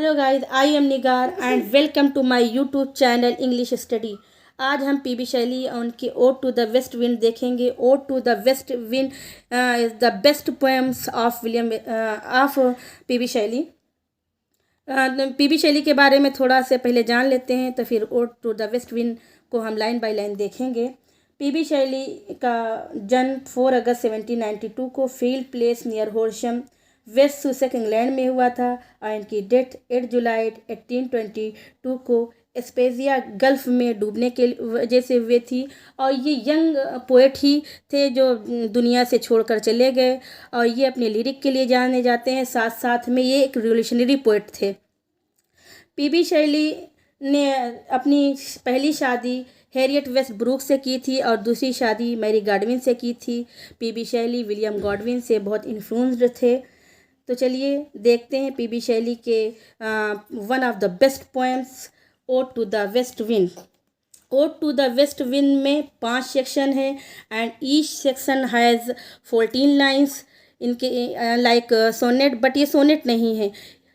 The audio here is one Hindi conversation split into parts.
Hello guys, I am Nigar and welcome to my YouTube channel English Study. आज हम पीबी शैली और उनकी Ode to the waste Wind देखेंगे। Ode to the waste Wind is the best poems of PB Shelley. PB शैली के बारे में थोड़ा से पहले जान लेते हैं, तो फिर Ode to the waste Wind को हम लाइन बाय लाइन देखेंगे। पीबी शैली का जन्म 4 अगस्त 1792 को Field Place near Horsham, West Sussex, England में हुआ था और इनकी डेथ 8 जुलाई 1822 को स्पेजिया गल्फ में डूबने के वजह से हुई थी। और ये यंग पोएट ही थे जो दुनिया से छोड़कर चले गए, और ये अपने लिरिक के लिए जाने जाते हैं। साथ साथ में ये एक रिवोल्यूशनरी पोएट थे। पीबी शैली ने अपनी पहली शादी हैरियट वेस्ट ब्रूक से की थी और दूसरी शादी मैरी गॉडविन से की थी। पीबी शैली विलियम गॉडविन से बहुत इन्फ्लुएंस्ड थे। तो चलिए देखते हैं पीबी शैली के one of the best poems, ode to the waste wind. Ode to the waste wind में 5 सेक्शन है and each section has 14 lines. इनके लाइक सोनेट, बट ये सोनेट नहीं है।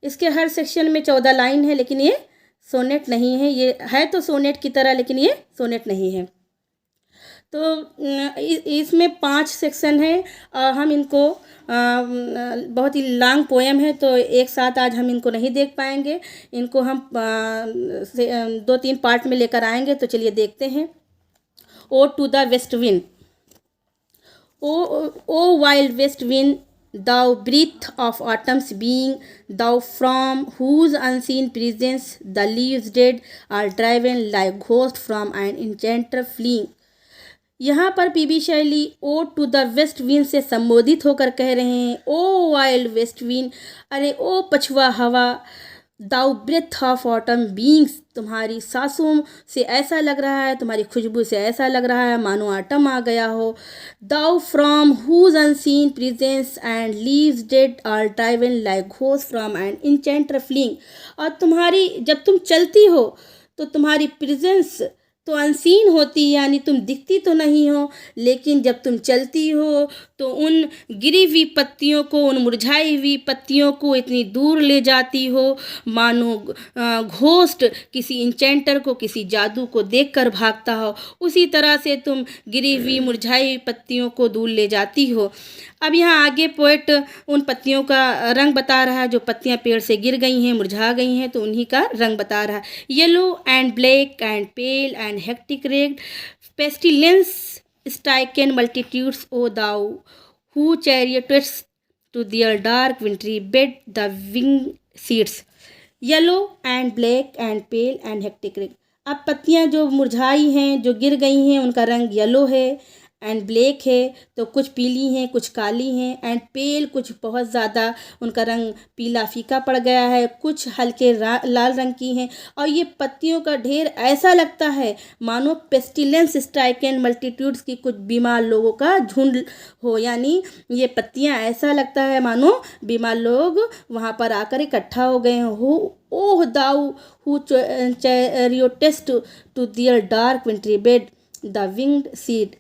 इसके हर सेक्शन में 14 लाइन है, लेकिन ये सोनेट नहीं है। ये है तो सोनेट की तरह, लेकिन ये सोनेट नहीं है। तो इसमें 5 सेक्शन है और हम इनको बहुत ही लॉन्ग पोएम है, तो एक साथ आज हम इनको नहीं देख पाएंगे। इनको हम 2-3 पार्ट में लेकर आएंगे। तो चलिए देखते हैं। Ode to the waste wind. O wild west wind, thou breath of autumn's being, thou from whose unseen presence the leaves dead are driven like ghosts from an enchanter fleeing। यहाँ पर PB Shelley ode to the waste wind से संबोधित होकर कह रहे हैं, ओ वाइल्ड वेस्ट विंड, अरे ओ पछुआ हवा, दाउ ब्रेथ ऑफ ऑटम बींग्स, तुम्हारी सांसों से ऐसा लग रहा है, तुम्हारी खुशबू से ऐसा लग रहा है मानो आटम आ गया हो। Thou from whose unseen presence and leaves dead are driven like ghost from an enchanter fleeing. और तुम्हारी जब तुम चलती हो तो तुम्हारी प्रेजेंस तो अनसीन होती है, यानी तुम दिखती तो नहीं हो, लेकिन जब तुम चलती हो तो उन गिरी हुई पत्तियों को, उन मुरझाई हुई पत्तियों को इतनी दूर ले जाती हो मानो घोस्ट किसी इंचेंटर को, किसी जादू को देखकर भागता हो। उसी तरह से तुम गिरी हुई मुरझाई हुई पत्तियों को दूर ले जाती हो। अब यहाँ आगे पोएट उन पत्तियों का रंग बता रहा है, जो पत्तियाँ पेड़ से गिर गई हैं, मुरझा गई हैं, तो उन्हीं का रंग बता रहा है। Yellow and black and pale and hectic red, pestilence stricken multitudes, O thou who chariots to their dark wintry bed the wing seeds. Yellow and black and pale and hectic red. अब पत्तियाँ जो मुरझाई हैं, जो गिर गई हैं, उनका रंग येलो है एंड ब्लैक है, तो कुछ पीली हैं, कुछ काली हैं, एंड पेल, कुछ बहुत ज़्यादा उनका रंग पीला फीका पड़ गया है, कुछ हल्के लाल रंग की हैं। और ये पत्तियों का ढेर ऐसा लगता है मानो पेस्टिलेंस स्ट्राइकन मल्टीट्यूड्स की कुछ बीमार लोगों का झुंड हो, यानी ये पत्तियां ऐसा लगता है मानो बीमार लोग वहाँ पर आकर इकट्ठा हो गए हो। O thou who chariotest to their dark wintry bed the winged seed.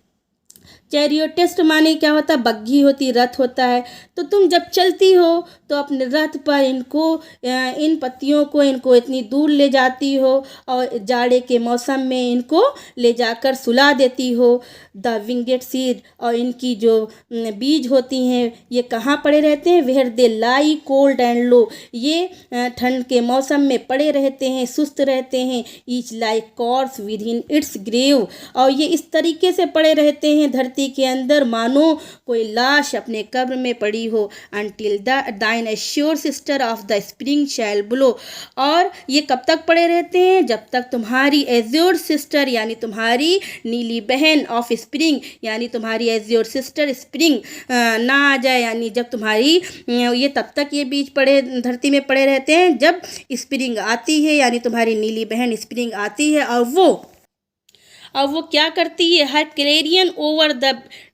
Chariotest माने क्या होता है? बग्घी होती, रथ होता है। तो तुम जब चलती हो तो अपने रथ पर इनको, इन पत्तियों को, इनको इतनी दूर ले जाती हो और जाड़े के मौसम में इनको ले जाकर सुला देती हो। द विंगेड सीड, और इनकी जो बीज होती हैं ये कहाँ पड़े रहते हैं? Where they lie cold and low, ये ठंड के मौसम में पड़े रहते हैं, सुस्त रहते हैं। Each like corpse within its grave, और ये इस तरीके से पड़े रहते हैं धरती के अंदर मानो कोई लाश अपने कब्र में पड़ी हो। Until thine azure sister of the spring shall blow, और ये कब तक पड़े रहते हैं? जब तक तुम्हारी एज्योर सिस्टर, यानी तुम्हारी नीली बहन, ऑफ स्प्रिंग, यानी तुम्हारी एज्योर सिस्टर स्प्रिंग ना आ जाए, यानी जब तुम्हारी ये तब तक ये बीज पड़े धरती में पड़े रहते हैं जब स्प्रिंग आती है, यानी तुम्हारी नीली बहन स्प्रिंग आती है। और वो क्या करती है? Her clarion o'er the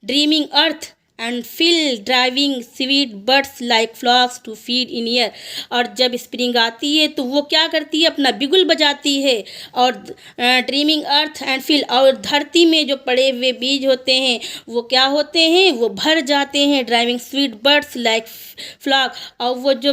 dreaming earth and fill driving sweet birds like flocks to feed in air. और जब स्प्रिंग आती है तो वो क्या करती है, अपना बिगुल बजाती है और ड्रीमिंग अर्थ एंड फिल, और धरती में जो पड़े हुए बीज होते हैं वो क्या होते हैं, वो भर जाते हैं। Driving sweet birds like flock, और वो जो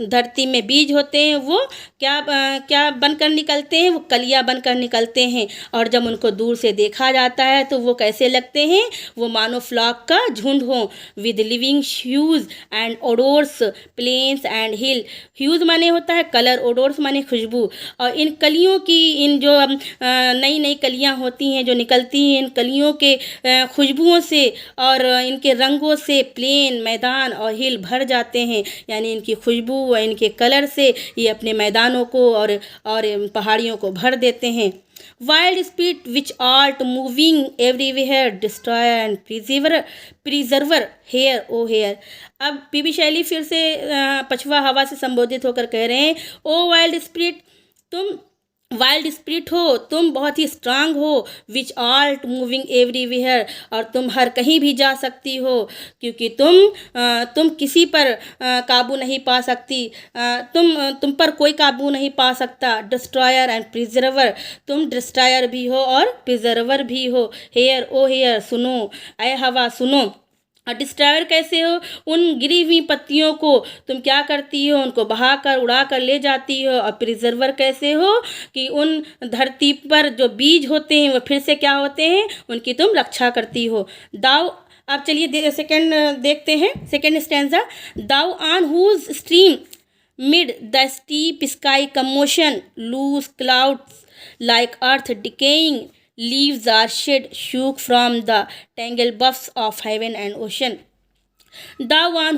धरती में बीज होते हैं वो क्या बनकर निकलते हैं, वो कलियां बनकर निकलते हैं। और जब उनको दूर से देखा जाता है तो वो कैसे लगते हैं, वो मानो फ्लॉक का झुंड हो। With living hues and odours plains and hill. Hues माने होता है कलर, ओडोर्स माने खुशबू। और इन कलियों की, इन जो नई नई कलियां होती हैं जो निकलती हैं, इन कलियों के खुशबुओं से और इनके रंगों से प्लेन, मैदान और हिल भर जाते हैं। यानी इनकी खुशबू व इनके कलर से ये अपने मैदानों को और पहाड़ियों को भर देते हैं। Wild spirit which art moving everywhere destroyer and preserver hear O hear. अब पीबी शैली फिर से पछवा हवा से संबोधित होकर कह रहे हैं, ओ वाइल्ड स्पिरिट, तुम वाइल्ड स्पिरिट हो, तुम बहुत ही स्ट्रांग हो। विच आर्ट मूविंग एवरीवेयर, और तुम हर कहीं भी जा सकती हो, क्योंकि तुम किसी पर काबू नहीं पा सकती। तुम पर कोई काबू नहीं पा सकता। डिस्ट्रॉयर एंड प्रिजर्वर, तुम डिस्ट्रॉयर भी हो और प्रिजर्वर भी हो। हेयर ओ हेयर, सुनो, ऐ हवा सुनो। और डिस्ट्रॉयर कैसे हो, उन गिरी हुई पत्तियों को तुम क्या करती हो, उनको बहाकर उड़ा कर ले जाती हो। और प्रिजर्वर कैसे हो, कि उन धरती पर जो बीज होते हैं वो फिर से क्या होते हैं, उनकी तुम रक्षा करती हो। दाव, अब चलिए सेकेंड देखते हैं, second stanza. Thou on whose stream mid the steep sky commotion loose clouds like earth decaying, leaves are shed, shook from the tangled buffs of heaven and ocean. Thou on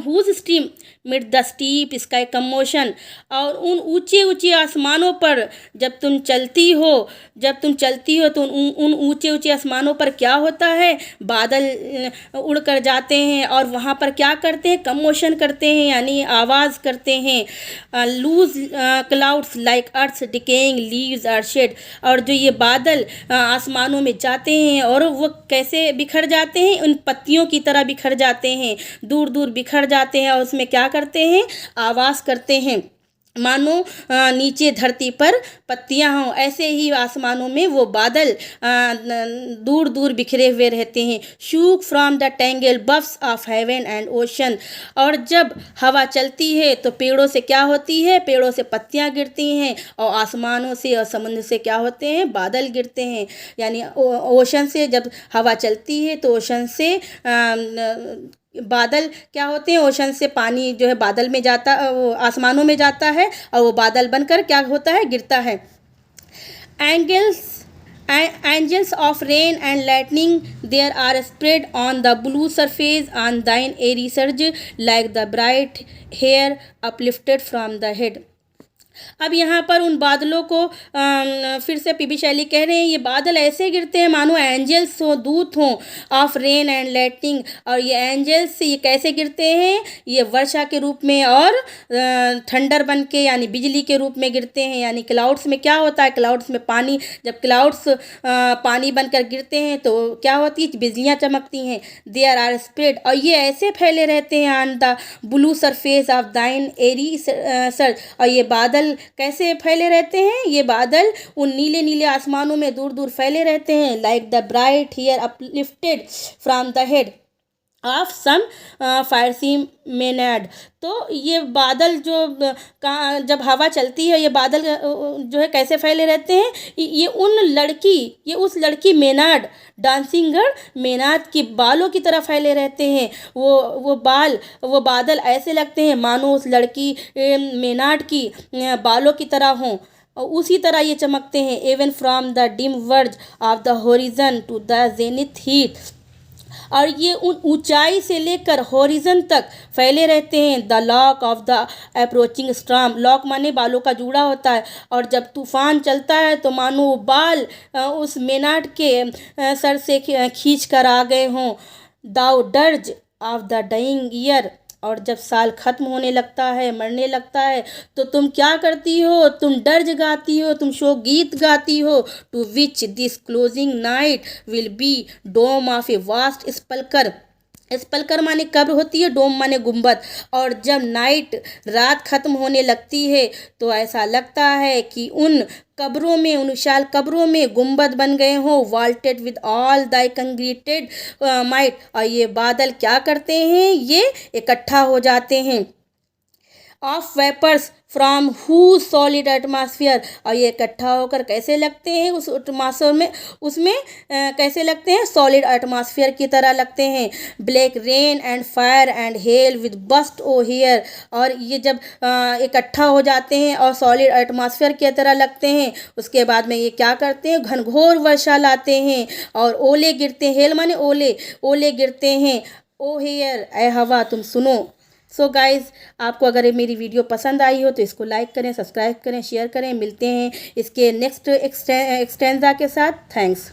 whose stream mid the steep sky commotion, और उन ऊंचे ऊंचे आसमानों पर जब तुम चलती हो तो उन ऊंचे ऊंचे आसमानों पर क्या होता है, बादल उड़ कर जाते हैं और वहाँ पर क्या करते हैं, कमोशन करते हैं, यानी आवाज़ करते हैं। Loose clouds like earth decaying leaves are shed, और जो ये बादल आसमानों में जाते हैं और वो कैसे बिखर जाते हैं, उन पत्तियों की तरह बिखर जाते हैं, दूर दूर बिखर जाते हैं और उसमें क्या करते हैं, आवाज़ करते हैं, मानो नीचे धरती पर पत्तियां हों। ऐसे ही आसमानों में वो बादल दूर दूर बिखरे हुए रहते हैं। Shook from the tangle बफ्स of heaven and ocean, और जब हवा चलती है तो पेड़ों से क्या होती है, पेड़ों से पत्तियां गिरती हैं, और आसमानों से और समुद्र से क्या होते हैं, बादल गिरते हैं। यानी ओशन से जब हवा चलती है तो ओशन से बादल क्या होते हैं, ओशन से पानी जो है बादल में जाता, वो आसमानों में जाता है और वो बादल बनकर क्या होता है, गिरता है। Angels of rain and lightning, there are spread on the blue surface on thine airy surge, like the bright hair uplifted from the head. अब यहाँ पर उन बादलों को फिर से पीबी शैली कह रहे हैं, ये बादल ऐसे गिरते हैं मानो एंजल्स हो, दूत हों, ऑफ रेन एंड लाइटनिंग, और ये एंजल्स ये कैसे गिरते हैं, ये वर्षा के रूप में और थंडर बन के यानी बिजली के रूप में गिरते हैं। यानी क्लाउड्स में क्या होता है, क्लाउड्स में पानी, जब क्लाउड्स पानी बनकर गिरते हैं तो क्या होती है, बिजलियाँ चमकती हैं। देयर आर स्प्रेड, और ये ऐसे फैले रहते हैं on the blue surface of दाइन एरी सर्ज, और ये बादल कैसे फैले रहते हैं, ये बादल उन नीले नीले आसमानों में दूर दूर फैले रहते हैं। Like the bright hair uplifted from the head of some fierce maenad, तो ये बादल जब हवा चलती है, ये बादल जो है कैसे फैले रहते हैं, ये उस लड़की मेनाड, डांसिंग गर्ल मेनाद की बालों की तरह फैले रहते हैं। वो बादल ऐसे लगते हैं मानो उस लड़की मेनाड की बालों की तरह हों, और उसी तरह ये चमकते हैं। Even from the dim verge of the horizon to the zenith height, और ये उन ऊंचाई से लेकर हॉरिजन तक फैले रहते हैं। The lock of the approaching storm, lock माने बालों का जूड़ा होता है, और जब तूफान चलता है तो मानो बाल उस मेनाट के सर से खींच कर आ गए हों। Thou dirge of the dying year और जब साल ख़त्म होने लगता है, मरने लगता है, तो तुम क्या करती हो? तुम डर्ज गाती हो, तुम शोक गीत गाती हो। To which this closing night will be dome of a vast sepulchre. Sepulchre माने कब्र होती है, डोम माने गुम्बद। और जब नाइट रात ख़त्म होने लगती है तो ऐसा लगता है कि उन कब्रों में, उन विशाल कब्रों में गुम्बद बन गए हों, वाल्टेड विद ऑल दाई कंग्रीटेड माइट। और ये बादल क्या करते हैं? ये इकट्ठा हो जाते हैं of vapours from whose solid atmosphere. और ये इकट्ठा होकर कैसे लगते हैं? उस एटमॉस्फेयर में, उसमें कैसे लगते हैं? सॉलिड एटमॉस्फेयर की तरह लगते हैं। Black rain and fire and hail with burst oh hear. और ये जब इकट्ठा हो जाते हैं और सॉलिड एटमॉस्फेयर की तरह लगते हैं, उसके बाद में ये क्या करते हैं? घनघोर वर्षा लाते हैं और ओले गिरते हैं। हेल माने ओले, ओले गिरते हैं। ओ हेयर, ए हवा तुम सुनो। सो गाइज़, आपको अगर ये मेरी वीडियो पसंद आई हो तो इसको लाइक करें, सब्सक्राइब करें, शेयर करें। मिलते हैं इसके नेक्स्ट एक्सटेंजा के साथ। थैंक्स।